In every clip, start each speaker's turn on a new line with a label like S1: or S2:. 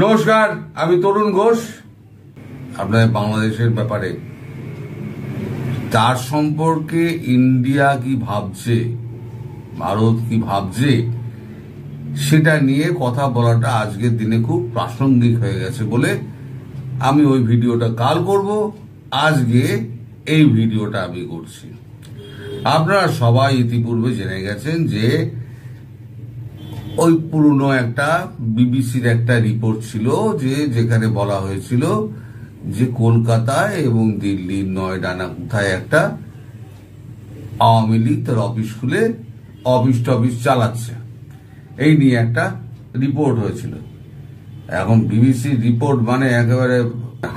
S1: নমস্কার, আমি তরুণ ঘোষ। আপনাদের বাংলাদেশের ব্যাপারে তার সম্পর্কে ইন্ডিয়া কি ভাবছে, ভারত কি ভাবছে, সেটা নিয়ে কথা বলাটা আজকের দিনে খুব প্রাসঙ্গিক হয়ে গেছে বলে আমি ওই ভিডিওটা কাল করব, আজকে এই ভিডিওটা আমি করছি। আপনারা সবাই ইতিপূর্বে জেনে গেছেন যে ওই পুরনো একটা বিবিসির একটা রিপোর্ট ছিল যেখানে বলা হয়েছিল যে কলকাতায় এবং দিল্লির নয়ডা না কোথায় একটা আওয়ামী লীগ তার অফিস খুলে অফিস চালাচ্ছে, এই নিয়ে একটা রিপোর্ট হয়েছিল। এখন বিবিসির রিপোর্ট মানে একেবারে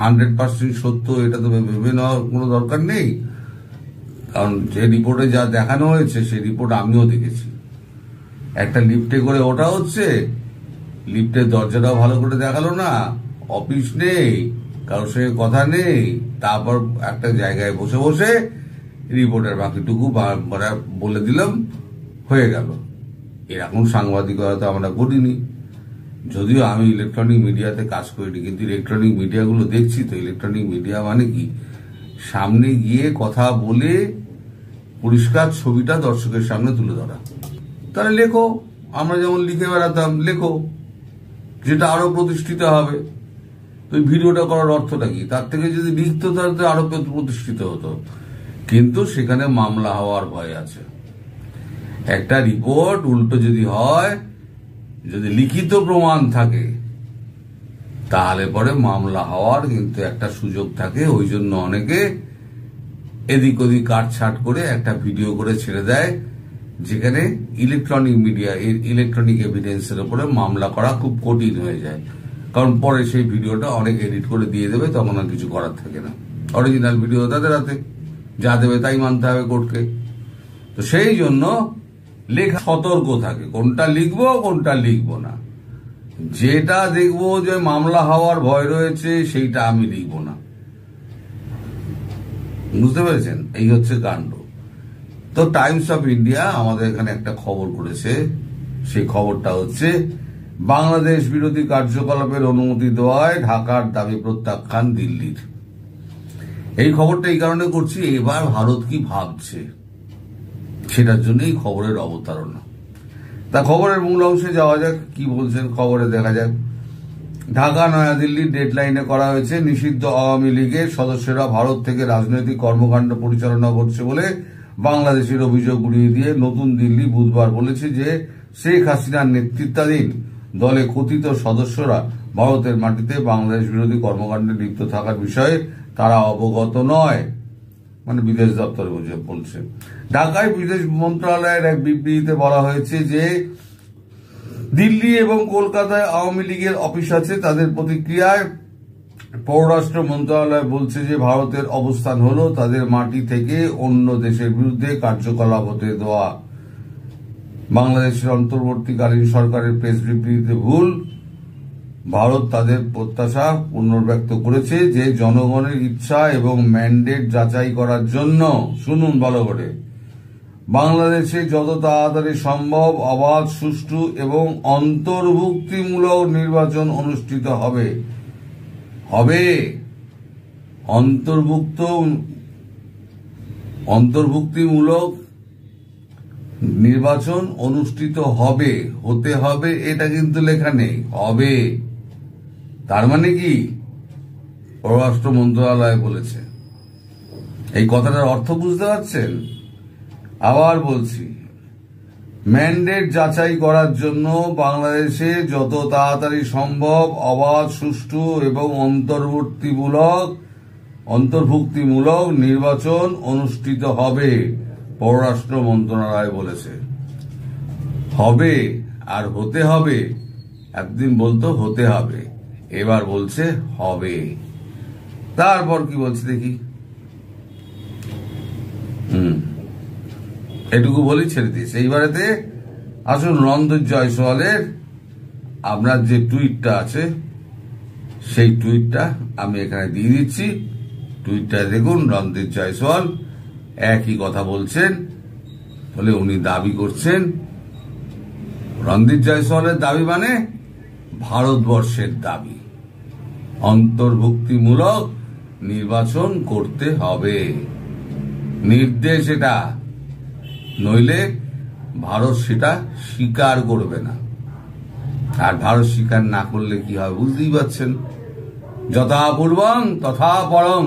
S1: 100% সত্য এটা তো ভেবে নেওয়ার কোনো দরকার নেই, কারণ যে রিপোর্টে যা দেখানো হয়েছে সেই রিপোর্ট আমিও দেখেছি। একটা লিফটে করে ওঠা হচ্ছে, লিফটের দরজাটাও ভালো করে দেখালো না, অফিস নেই, কারোর সঙ্গে কথা নেই, তারপর একটা জায়গায় বসে বসে রিপোর্টের বাকিটুকু বলে দিলাম, হয়ে গেল। এরকম সাংবাদিকতা তো আমরা করিনি, যদিও আমি ইলেকট্রনিক মিডিয়াতে কাজ করিনি, কিন্তু ইলেকট্রনিক মিডিয়াগুলো দেখছি তো। ইলেকট্রনিক মিডিয়া মানে কি, সামনে গিয়ে কথা বলে পরিষ্কার ছবিটা দর্শকের সামনে তুলে ধরা। তাহলে লেখো, আমরা যেমন লিখে বেড়াতাম, লেখো, যেটা আরো প্রতিষ্ঠিত হবে। তো ভিডিওটা করার অর্থটা কি? তার থেকে যদি লিখতো তাহলে আরো প্রতিষ্ঠিত হতো, কিন্তু সেখানে মামলা হওয়ার ভয় আছে। একটা রিপোর্ট উল্টো যদি হয়, যদি লিখিত প্রমাণ থাকে, তাহলে পরে মামলা হওয়ার কিন্তু একটা সুযোগ থাকে। ওই জন্য অনেকে এদিক ওদিক কাটছাট করে একটা ভিডিও করে ছেড়ে দেয়, যেখানে ইলেকট্রনিক মিডিয়া ইলেকট্রনিক এভিডেন্সের উপরে মামলা করা খুব কঠিন হয়ে যায়, কারণ পরে সেই ভিডিওটা অনেক এডিট করে দিয়ে দেবে, তখন আর কিছু করার থাকে না। অরিজিনাল ভিডিও তাদের হাতে, যা দেবে তাই মানতে হবে কোর্টকে। তো সেই জন্য লেখা সতর্ক থাকে, কোনটা লিখবো কোনটা লিখবো না। যেটা দেখবো যে মামলা হওয়ার ভয় রয়েছে সেইটা আমি লিখবো না। বুঝতে পেরেছেন? এই হচ্ছে কাণ্ড। তো টাইমস অফ ইন্ডিয়া আমাদের এখানে একটা খবর করেছে, সেই খবরটা হচ্ছে বাংলাদেশ বিরোধী কার্যকলাপের অনুমতি দেওয়ায় ঢাকার দাবি প্রত্যাখ্যান দিল্লির। এই খবরটা এই কারণে করছি, এবার ভারত কি ভাবছে সেটার জন্য এই খবরের অবতারণা। তা খবরের মূল অংশে যাওয়া যাক, কি বলছেন খবরে দেখা যাক। ঢাকা নয়াদিল্লির ডেডলাইনে করা হয়েছে, নিষিদ্ধ আওয়ামী লীগের সদস্যরা ভারত থেকে রাজনৈতিক কর্মকাণ্ড পরিচালনা করছে বলে বাংলাদেশের অভিযোগ উড়িয়ে দিয়ে নতুন দিল্লি বুধবার বলেছে যে শেখ হাসিনার নেতৃত্বাধীন দলে কথিত সদস্যরা ভারতের মাটিতে বাংলাদেশ বিরোধী কর্মকাণ্ডে লিপ্ত থাকার বিষয়ে তারা অবগত নয়, মানে বিদেশ দপ্তর বলছে। ঢাকায় বিদেশ মন্ত্রণালয়ের এক বিবৃতিতে বলা হয়েছে যে দিল্লি এবং কলকাতায় আওয়ামী লীগের অফিস আছে। তাদের প্রতিক্রিয়ায় পররাষ্ট্র মন্ত্রণালয় বলছে যে ভারতের অবস্থান হলো তাদের মাটি থেকে অন্য দেশের বিরুদ্ধে কার্যকলাপ হতে দেওয়া। বাংলাদেশের অন্তর্বর্তীকালীন সরকারের প্রেস বিবৃতিতে ভুল। ভারত তাদের প্রত্যাশা পুনর্ব্যক্ত করেছে যে জনগণের ইচ্ছা এবং ম্যান্ডেট যাচাই করার জন্য, শুনুন ভালো করে, বাংলাদেশে যত তাড়াতাড়ি সম্ভব অবাধ, সুষ্ঠু এবং অন্তর্ভুক্তিমূলক নির্বাচন অনুষ্ঠিত হবে। অন্তর্ভুক্তিমূলক নির্বাচন অনুষ্ঠিত হবে, হতে হবে এটা কিন্তু লেখা নেই, হবে। তার মানে কি? পররাষ্ট্র মন্ত্রণালয় বলেছে। এই কথাটার অর্থ বুঝতে পারছেন? আবার বলছি, ম্যান্ডেট যাচাই করার জন্য বাংলাদেশে যত তাড়াতাড়ি সম্ভব অবাধ, সুষ্ঠু এবং অন্তর্ভুক্তিমূলক নির্বাচন অনুষ্ঠিত হবে, পররাষ্ট্র মন্ত্রণালয় বলেছে। হবে আর হতে হবে, একদিন বলতো হতে হবে, এবার বলছে হবে। তারপর কি বলছে দেখি, এটুকু বলি ছেড়ে দিয়েছে। এইবারেতে আসুন রণদীপ জয়সওয়ালের আপনার যে টুইটটা আছে, সেই টুইটটা আমি এখানে দিয়ে দিচ্ছি। টুইটটা দেখুন, রণদীপ জয়সওয়াল একই কথা বলছেন বলে উনি দাবি করছেন। রণদীপ জয়সওয়ালের দাবি মানে ভারতবর্ষের দাবি অন্তর্ভুক্তিমূলক নির্বাচন করতে হবে, নির্দেশ এটা, নইলে ভারত সেটা স্বীকার করবে না। আর ভারত স্বীকার না করলে কি হয় বুঝতেই পারছেন। যথা পূর্বং তথা পরং,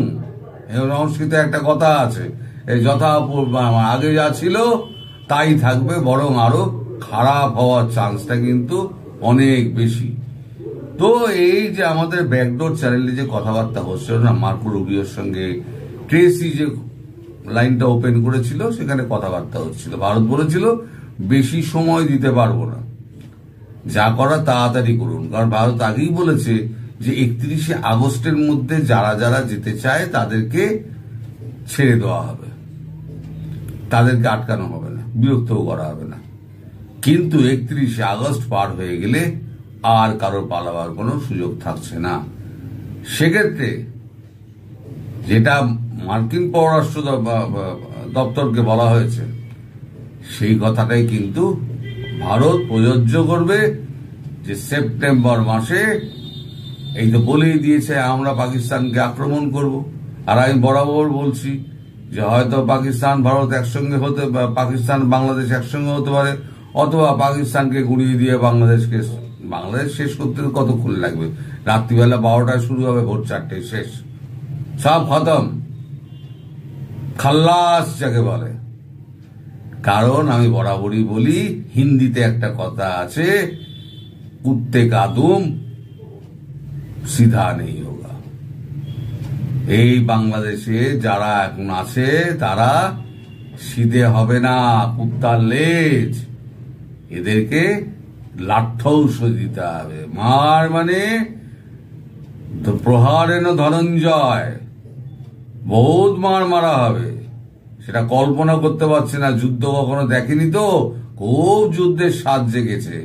S1: সংস্কৃতে একটা কথা আছে, এই যথা আগে যা ছিল তাই থাকবে, বরং আরো খারাপ হওয়ার চান্সটা কিন্তু অনেক বেশি। তো এই যে আমাদের ব্যাকডোর চ্যানেলে যে কথাবার্তা হচ্ছিল না, মার্কো রুবিওর সঙ্গে ট্রেসি যে লাইনটা ওপেন করেছিল, সেখানে কথাবার্তা হচ্ছিল। ভারত বলেছিল বেশি সময় দিতে পারবো না, যা করা তাড়াতাড়ি করুন। কারণ ভারত আগেই বলেছে যে 31শে আগস্টের মধ্যে যারা যারা যেতে চায় তাদেরকে ছেড়ে দেওয়া হবে, তাদেরকে আটকানো হবে না, বিরক্তও করা হবে না। কিন্তু 31শে আগস্ট পার হয়ে গেলে আর কারোর পালাবার কোনো সুযোগ থাকছে না। সেক্ষেত্রে যেটা মার্কিন পররাষ্ট্র দপ্তরকে বলা হয়েছে, সেই কথাটাই কিন্তু ভারত প্রযোজ্য করবে, যে সেপ্টেম্বর মাসে, এই তো বলেই দিয়েছে আমরা পাকিস্তানকে আক্রমণ করব। আর আমি বরাবর বলছি যে হয়তো পাকিস্তান ভারত একসঙ্গে হতে, পাকিস্তান বাংলাদেশ একসঙ্গে হতে পারে, অথবা পাকিস্তানকে গুড়িয়ে দিয়ে বাংলাদেশ শেষ করতে কতক্ষণ লাগবে? রাত্রিবেলা 12টায় শুরু হবে, ভোর 4টায় শেষ, সব খতম, খাল্লাস যাকে বলে। কারণ আমি বরাবরই বলি, হিন্দিতে একটা কথা আছে, কুত্তে কা দুম সিধা নেই হোগা। এই বাংলাদেশে যারা এখন আছে তারা সিধে হবে না, কুত্তার লেজ, এদেরকে লাঠৌষ দিতে হবে। মার মানে প্রহারেণ ধনঞ্জয়, বহুত মার মারা হবে, সেটা কল্পনা করতে পারছে না। যুদ্ধ কখনো দেখেনি তো, খুব যুদ্ধের স্বাদ জেগেছে।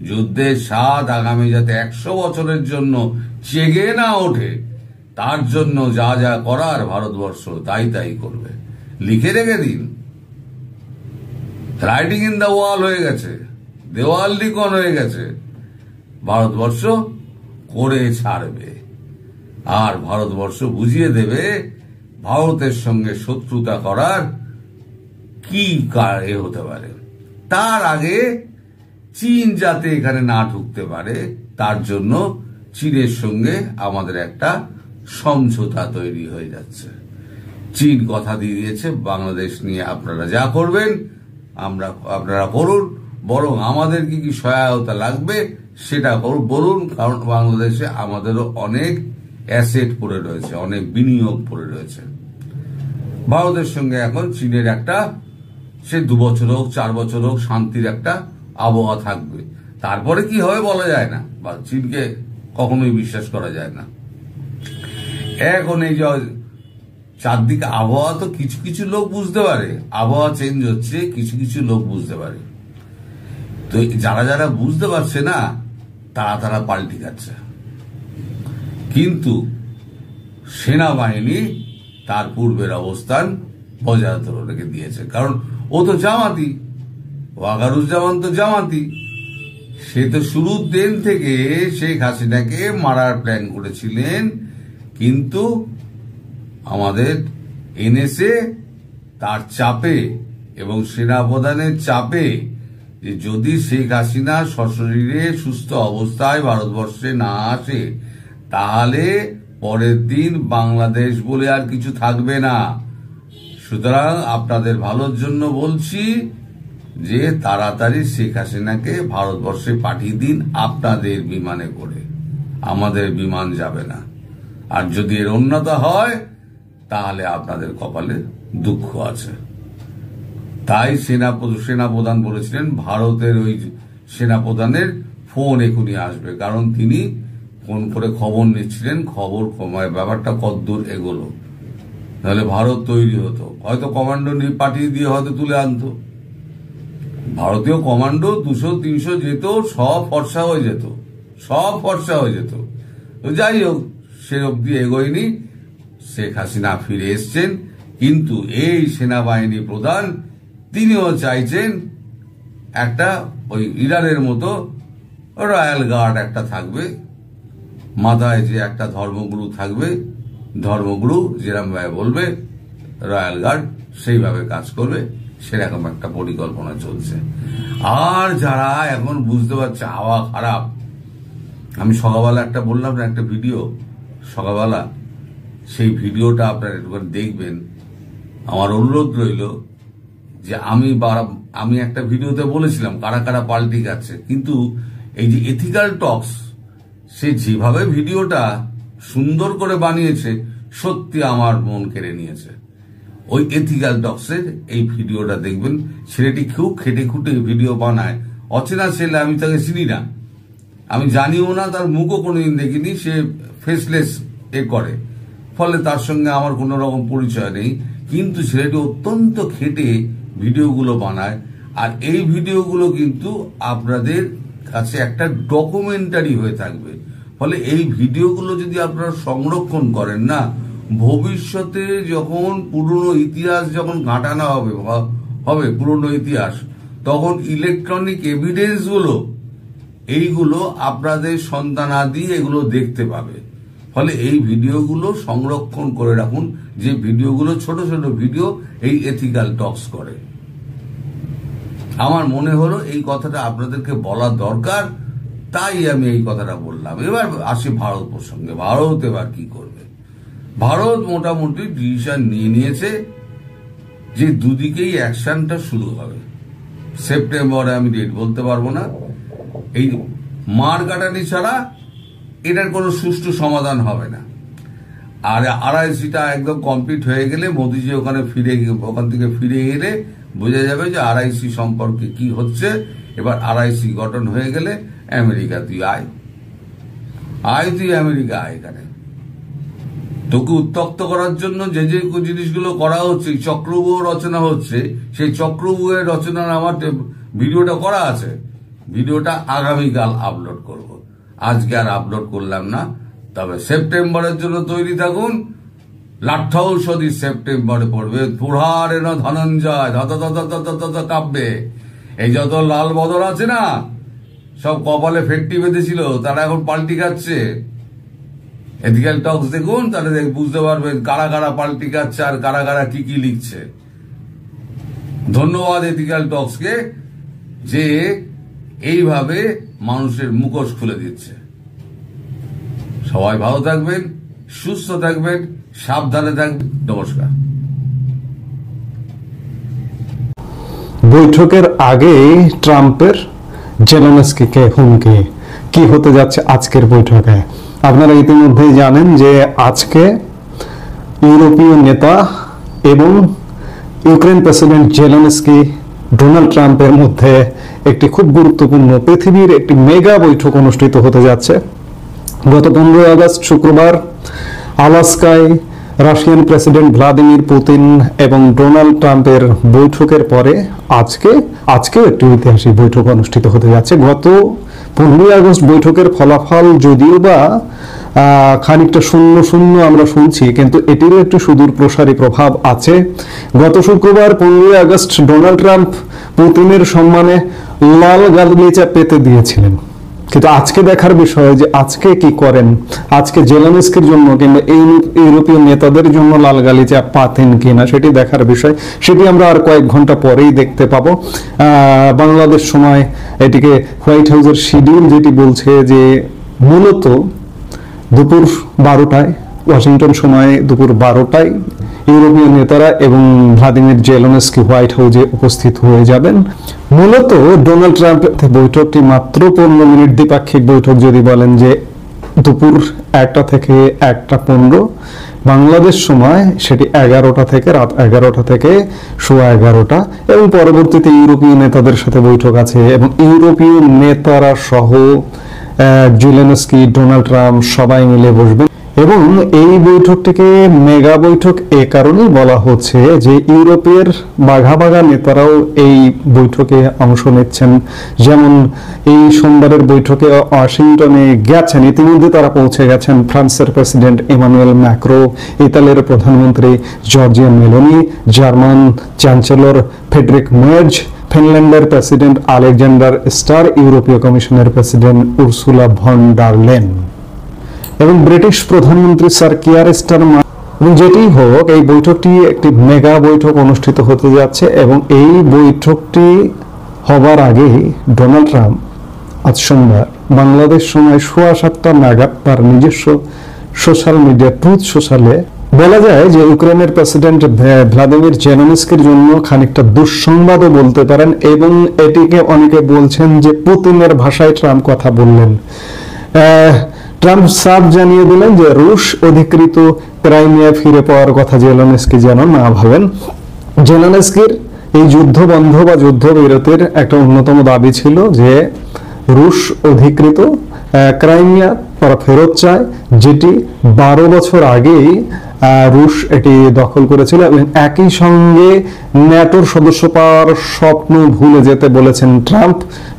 S1: যুদ্ধের স্বাদ আগামী যাতে 100 বছরের জন্য জেগে না ওঠে, তার জন্য যা যা করার ভারতবর্ষ তাই তাই করবে। লিখে রেখে দিন, রাইটিং ইন দ্য ওয়াল হয়ে গেছে, দেওয়াল লিখন হয়ে গেছে। ভারতবর্ষ করে ছাড়বে, আর ভারতবর্ষ বুঝিয়ে দেবে ভারতের সঙ্গে শত্রুতা করার কি এ হতে পারে। তার আগে চীন যাতে এখানে না ঢুকতে পারে, তার জন্য চীনের সঙ্গে আমাদের একটা সমঝোতা তৈরি হয়ে যাচ্ছে। চীন কথা দিয়ে দিয়েছে, বাংলাদেশ নিয়ে আপনারা যা করবেন আপনারা করুন, বরং আমাদের কি কি সহায়তা লাগবে সেটা বলুন। কারণ বাংলাদেশে আমাদেরও অনেক অ্যাসেট পড়ে রয়েছে, অনেক বিনিয়োগ পড়ে রয়েছে। ভারতের সঙ্গে এখন চীনের একটা, সে 2 বছর হোক 4 বছর হোক, শান্তির একটা আবহাওয়া থাকবে। তারপরে কি হবে বলা যায় না, বা চীনকে কখনোই বিশ্বাস করা যায় না। এখন এই যে চারদিকে আবহাওয়া, তো কিছু কিছু লোক বুঝতে পারে আবহাওয়া চেঞ্জ হচ্ছে, কিছু কিছু লোক বুঝতে পারে। তো যারা যারা বুঝতে পারছে না, তারা পাল্টি খাচ্ছে। কিন্তু সেনাবাহিনী তার পূর্বের অবস্থান বজায় রেখে দিয়েছে। কারণ ও তো জামাতি, ওয়াকারুজ্জামান তো জামাতি, সে তো শুরুর দিন থেকে শেখ হাসিনাকে মারার প্ল্যান করেছিলেন। কিন্তু আমাদের এনএসএ তার চাপে এবং সেনাপ্রধানের চাপে, যে যদি শেখ হাসিনা সশরীরে সুস্থ অবস্থায় ভারতবর্ষে না আসে, তাহলে পরের দিন বাংলাদেশ বলে আর কিছু থাকবে না। সুতরাং আপনাদের ভালোর জন্য বলছি যে তাড়াতাড়ি শেখ হাসিনাকে ভারতবর্ষে পাঠিয়ে দিন আপনাদের বিমানে করে, আমাদের বিমান যাবে না। আর যদি এর অন্যতা হয়, তাহলে আপনাদের কপালে দুঃখ আছে। তাই সেনাপ্রধান বলেছিলেন, ভারতের ওই সেনাপ্রধানের ফোন এখনই আসবে। কারণ তিনি ফোন করে খবর নিচ্ছিলেন, খবর কমায় ব্যাপারটা কতদূর এগোলো। তাহলে ভারত তৈরি হতো, হয়তো কমান্ডো পাঠিয়ে দিয়ে হয়তো তুলে আনতো। ভারতীয় কমান্ডো 200-300 যেত, সব ফর্সা হয়ে যেত, সব ফর্সা হয়ে যেত। তো যাই হোক, সে অব্দি এগোয়নি। শেখ হাসিনা ফিরে এসছেন, কিন্তু এই সেনাবাহিনী প্রধান তিনিও চাইছেন একটা ওই ইরানের মতো রয়্যাল গার্ড একটা থাকবে, মাথায় যে একটা ধর্মগুরু থাকবে, ধর্মগুরু যেরকম ভাবে বলবে রয়্যাল গার্ড সেইভাবে কাজ করবে, সেরকম একটা পরিকল্পনা চলছে। আর যারা এখন বুঝতে পারছে হাওয়া খারাপ, আমি সকালবেলা একটা বললাম না, একটা ভিডিও সকালবেলা, সেই ভিডিওটা আপনারা একটু দেখবেন। আমার অনুরোধ রইল যে আমি একটা ভিডিওতে বলেছিলাম কারা কারা পাল্টি যাচ্ছে, কিন্তু এই যে এথিক্যাল টক্স, সে যেভাবে ভিডিওটা সুন্দর করে বানিয়েছে সত্যি আমার মন কেড়ে নিয়েছে। ওই এথিক্যাল টক্সের এই ভিডিওটা দেখবেন। ছেলেটি খুব খেটে খুঁটে ভিডিও বানায়, অচেনা ছেলে, আমি তাকে চিনি না, আমি জানিও না, তার মুখও কোনোদিন দেখিনি, সে ফেসলেস করে, ফলে তার সঙ্গে আমার কোনো রকম পরিচয় নেই, কিন্তু ছেলেটি অত্যন্ত খেটে ভিডিওগুলো বানায়। আর এই ভিডিওগুলো কিন্তু আপনাদের কাছে একটা ডকুমেন্টারি হয়ে থাকবে। ফলে এই ভিডিওগুলো যদি আপনারা সংরক্ষণ করেন না, ভবিষ্যতে যখন পুরনো ইতিহাস যখন ঘাটানো হবে পুরনো ইতিহাস, তখন ইলেকট্রনিক এভিডেন্স গুলো এইগুলো আপনাদের সন্তানাদি এগুলো দেখতে পাবে। ফলে এই ভিডিওগুলো সংরক্ষণ করে রাখুন, যে ভিডিওগুলো ছোট ছোট ভিডিও এই এথিক্যাল টক্স করে। আমার মনে হলো এই কথাটা আপনাদেরকে বলা দরকার, তাই আমি এই কথাটা বললাম। এবার আসি ভারত প্রসঙ্গে। ভারত এবার কি করবে? ভারত মোটামুটি ডিসিশন নিয়ে নিয়েছে যে দুদিকেই অ্যাকশনটা শুরু হবে সেপ্টেম্বরে। আমি ডেট বলতে পারবো না। এই মার কাটানি ছাড়া এটার কোনো সুষ্ঠু সমাধান হবে না। আর আরআইসিটা একদম কমপ্লিট হয়ে গেলে, মোদিজি ওখান থেকে ফিরে এলে বোঝা যাবে যে আরআইসি সম্পর্কে কি হচ্ছে। এবার আরআইসি গঠন হয়ে গেলে আমেরিকা তুই আয় তুই আমেরিকা আয়। এখানে তোকে উত্তক্ত করার জন্য যে যে জিনিসগুলো করা হচ্ছে, চক্রব্যূহ রচনা হচ্ছে, সেই চক্রব্যূহের রচনার আমার ভিডিওটা করা আছে। ভিডিওটা আগামীকাল আপলোড করব, আজকে আর আপলোড করলাম না। তবে সেপ্টেম্বরের জন্য তৈরি থাকুন। লাঠৌষধি সেপ্টেম্বরে পড়বে। পুরারেণ ধনঞ্জয় ধত কাব্যে। এই যত লাল বদর আছে না, সব কপালে ফেটটি বেঁধেছিল, তারা এখন পাল্টি খাচ্ছে। এথিক্যাল টক্স দেখুন, তাহলে বুঝতে পারবেন কারা কারা পাল্টি খাচ্ছে আর কারা কারা কি কি লিখছে। ধন্যবাদ এথিক্যাল টক্সকে, যে এইভাবে মানুষের মুখোশ খুলে দিচ্ছে। সবাই ভালো থাকবেন, সুস্থ থাকবেন, সাবধানে থাকবেন। নমস্কার।
S2: বৈঠকের আগে ট্রাম্পের জেলেনস্কিকে হুমকি, কি হতে যাচ্ছে আজকের বৈঠকে? আপনারা ইতিমধ্যেই জানেন যে আজকে ইউরোপীয় নেতা এবং ইউক্রেন প্রেসিডেন্ট জেলেনস্কি ডোনাল্ড ট্রাম্পের মধ্যে একটি খুব গুরুত্বপূর্ণ পৃথিবীর একটি মেগা বৈঠক অনুষ্ঠিত হতে যাচ্ছে। গত 15 আগস্ট শুক্রবার আলাস্কায় রাশিয়ান প্রেসিডেন্ট ভ্লাদিমির পুতিন এবং ডোনাল্ড ট্রাম্পের বৈঠকের পরে আজকেও একটি ঐতিহাসিক বৈঠক অনুষ্ঠিত হতে যাচ্ছে। গত 15 আগস্ট বৈঠকের ফলাফল যদিও বা খানিকটা শূন্য শূন্য আমরা শুনছি, কিন্তু এটিরও একটি সুদূর প্রসারী প্রভাব আছে। গত শুক্রবার 15 আগস্ট ডোনাল্ড ট্রাম্প পুতিনের সম্মানে লাল গালিচা পেতে দিয়েছিলেন, কিন্তু আজকে দেখার বিষয় যে আজকে কি করেন। আজকে জেলেনস্কির জন্য কিংবা ইউরোপীয় নেতাদের জন্য লাল গালিচা পাতেন কিনা সেটি দেখার বিষয়। সেটি আমরা আর কয়েক ঘন্টা পরেই দেখতে পাবো। বাংলাদেশ সময় এটিকে হোয়াইট হাউসের শিডিউল যেটি বলছে যে মূলত দুপুর 12টায়, ওয়াশিংটন সময় দুপুর 12টায় ইউরোপীয় নেতারা এবং ভ্লাদিমির জেলেনস্কি হোয়াইট হাউসে উপস্থিত হয়ে যাবেন। মূলত ডোনাল্ড ট্রাম্প বৈঠকটি মাত্র 15 মিনিট দ্বিপাক্ষিক বৈঠক যদি বলেন, যে দুপুর 1টা থেকে 1টা 15 বাংলাদেশ সময়, সেটি 11টা থেকে রাত 11টা থেকে সোয়া 11টা, এবং পরবর্তীতে ইউরোপীয় নেতাদের সাথে বৈঠক আছে এবং ইউরোপীয় নেতারা সহ জেলেনস্কি, ডোনাল্ড ট্রাম্প সবাই মিলে বসবেন। এবং এই বৈঠকটিকে মেগা বৈঠক এ কারণেই বলা হচ্ছে যে ইউরোপের বাঘা বাঘা নেতারাও এই বৈঠকে অংশ নিচ্ছেন। যেমন এই সোমবারের বৈঠকে ওয়াশিংটনে গেছেন, ইতিমধ্যে তারা পৌঁছে গেছেন ফ্রান্সের প্রেসিডেন্ট ইমানুয়েল ম্যাক্রো, ইতালির প্রধানমন্ত্রী Giorgia Meloni, German chancellor Friedrich Merz, ফিনল্যান্ডের প্রেসিডেন্ট আলেকজান্ডার স্টার, ইউরোপীয় কমিশনের president Ursula von der Leyen এবং ব্রিটিশ প্রধানমন্ত্রী স্যার কিয়ার স্টারমার। এবং যেটি হোক, এই বৈঠকটি একটি মেগা বৈঠক অনুষ্ঠিত হতে যাচ্ছে এবং এই বৈঠকটি হবার আগেই ডোনাল্ড ট্রাম্প আজ সোমবার বাংলাদেশ সময় 7:15 নাগাদ তার নিজস্ব সোশ্যাল মিডিয়া ট্রুথ সোশ্যালে বলা যায় যে ইউক্রেনের প্রেসিডেন্ট ভ্লাদিমির জেলেনস্কির জন্য খানিকটা দুঃসংবাদও বলতে পারেন এবং এটিকে অনেকে বলছেন যে পুতিনের ভাষায় ট্রাম্প কথা বললেন। ট্রাম্প সাফ জানিয়ে দিলেন যে রুশ অধিকৃত ক্রাইমিয়া ফিরে পাওয়ার কথা জেলেনস্কি যেন না ভাবেন। জেলেনস্কির এই যুদ্ধ বন্ধ বা যুদ্ধবিরতির একটা অন্যতম দাবি ছিল যে রুশ অধিকৃত ক্রাইমিয়া তারা ফেরত চায়, যেটি 12 বছর আগেই রুশ এটি দখল করেছিল এবং একই সঙ্গে ন্যাটোর সদস্য পাওয়ার স্বপ্ন ভুলে যেতে বলেছেন ট্রাম্প।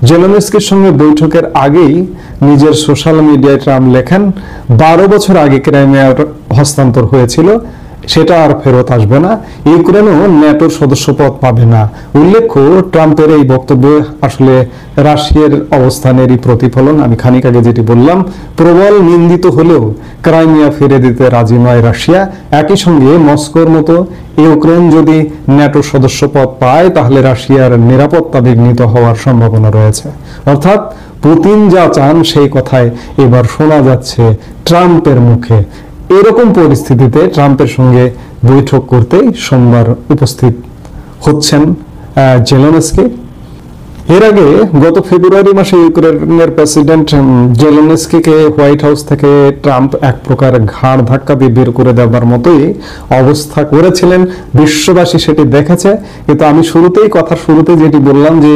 S2: জেলেনস্কির সঙ্গে বৈঠকের আগেই নিজের সোশ্যাল মিডিয়ায় ট্রাম্প লেখেন 12 বছর আগে ক্রাইমিয়ার হস্তান্তর হয়েছিল, সেটা আর ফেরত আসবে না, ইউক্রেনও ন্যাটোর সদস্যপদ পাবে না। উল্লেখ্য, ট্রাম্পের এই বক্তব্য আসলে রাশিয়ার অবস্থানেরই প্রতিফলন। আমি খানিক আগে যেটি বললাম, প্রবল নিন্দিত হলেও ক্রাইমিয়া ফিরে দিতে রাজি নয় রাশিয়া। একই সঙ্গে মস্কোর মতো ইউক্রেন যদি ন্যাটোর সদস্যপদ পায় তাহলে রাশিয়ার নিরাপত্তা বিঘ্নিত হওয়ার সম্ভাবনা রয়েছে। অর্থাৎ পুতিন যা চান সেই কথাই এবার শোনা যাচ্ছে ট্রাম্পের মুখে। এরকম পরিস্থিতিতে ট্রাম্পের সঙ্গে বৈঠক করতেই সোমবার উপস্থিত হচ্ছেন জেলেনস্কি। এর আগে গত ফেব্রুয়ারি মাসে ইউক্রেনের প্রেসিডেন্ট জেলেনস্কিকে হোয়াইট হাউস থেকে ট্রাম্প এক প্রকার ঘাড় ধাক্কা দিয়ে বের করে দেওয়ার মতোই অবস্থা করেছিলেন। বিশ্ববাসী সেটি দেখেছে। কিন্তু আমি কথার শুরুতেই যেটি বললাম যে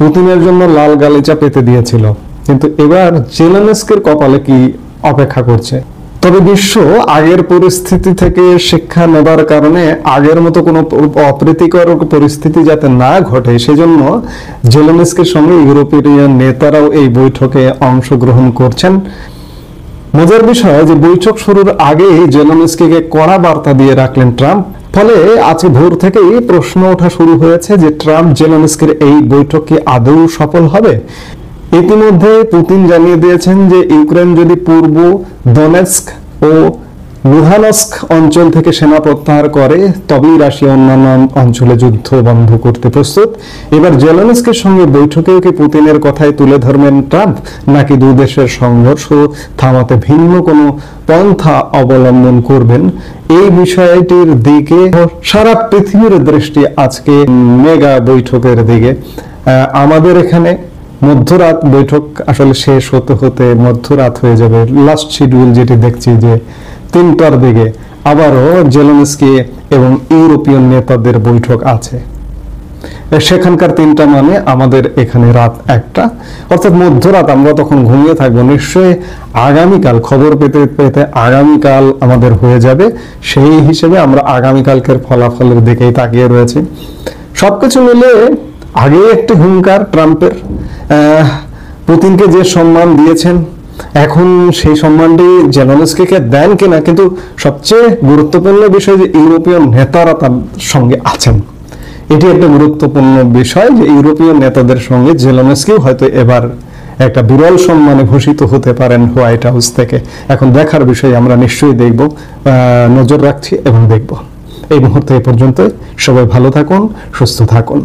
S2: পুতিনের জন্য লাল গালিচা পেতে দিয়েছিল, কিন্তু এবার জেলেনস্কির কপালে কি অপেক্ষা করছে। তবে বিশ্ব আগের পরিস্থিতি থেকে শিক্ষা নেবার কারণে আগের মতো কোনো অপ্রীতিকর পরিস্থিতি যাতে না ঘটে সেজন্য জেলেনস্কির সঙ্গে ইউরোপীয় নেতারাও এই বৈঠকে অংশগ্রহণ করছেন। মজার বিষয় যে বৈঠক শুরুর আগেই জেলেনস্কিকে কড়া বার্তা দিয়ে রাখলেন ট্রাম্প। ফলে আজকে ভোর থেকেই প্রশ্ন ওঠা শুরু হয়েছে যে ট্রাম্প জেলেনস্কির এই বৈঠক কি আদৌ সফল হবে। ইতিমধ্যে পুতিন জানিয়ে দিয়েছেন যে ইউক্রেন যদি পূর্ব দনেৎস্ক ও লুহানস্ক অঞ্চল থেকে সেনা প্রত্যাহার করে তবেই রাশিয়া অন্যান্য অঞ্চলে যুদ্ধ বন্ধ করতে প্রস্তুত। এবার জেলেনস্কির সঙ্গে বৈঠকেও কি পুতিনের কথাই তুলে ধরবেন ট্রাম্প, নাকি দুই দেশের সংঘর্ষ থামাতে ভিন্ন কোনো পন্থা অবলম্বন করবেন, এই বিষয়টির দিকে সারা পৃথিবীর দৃষ্টি আজকে মেগা বৈঠকের দিকে। আমাদের এখানে মধ্যরাত বৈঠক আসলে শেষ হতে হতে মধ্যরাত হয়ে যাবে। লাস্ট শিডিউল যেটি দেখছি যে 3টার দিকে আবারও জেলেনস্কি এবং ইউরোপীয় নেতাদের বৈঠক আছে। সেখানকার 3টা মানে আমাদের এখানে রাত 1টা, অর্থাৎ মধ্যরাত। আমরা তখন ঘুমিয়ে থাকবো। নিশ্চয়ই আগামীকাল খবর পেতে পেতে আগামীকাল আমাদের হয়ে যাবে। সেই হিসেবে আমরা আগামীকালকের ফলাফলের দিকেই তাকিয়ে রয়েছি। সবকিছু মিলে আগে একটি হুঙ্কার ট্রাম্পের, পুতিনকে যে সম্মান দিয়েছেন এখন সেই সম্মানটি জেলেনস্কিকে দেন কিনা। কিন্তু সবচেয়ে গুরুত্বপূর্ণ বিষয় যে ইউরোপীয় নেতারা তার সঙ্গে আছেন, এটি একটা গুরুত্বপূর্ণ বিষয় যে ইউরোপীয় নেতাদের সঙ্গে জেলেনস্কিও হয়তো এবার একটা বিরল সম্মানে ভূষিত হতে পারেন হোয়াইট হাউস থেকে। এখন দেখার বিষয়, আমরা নিশ্চয়ই দেখব, নজর রাখছি এবং দেখব। এই মুহূর্তে এ পর্যন্ত। সবাই ভালো থাকুন, সুস্থ থাকুন।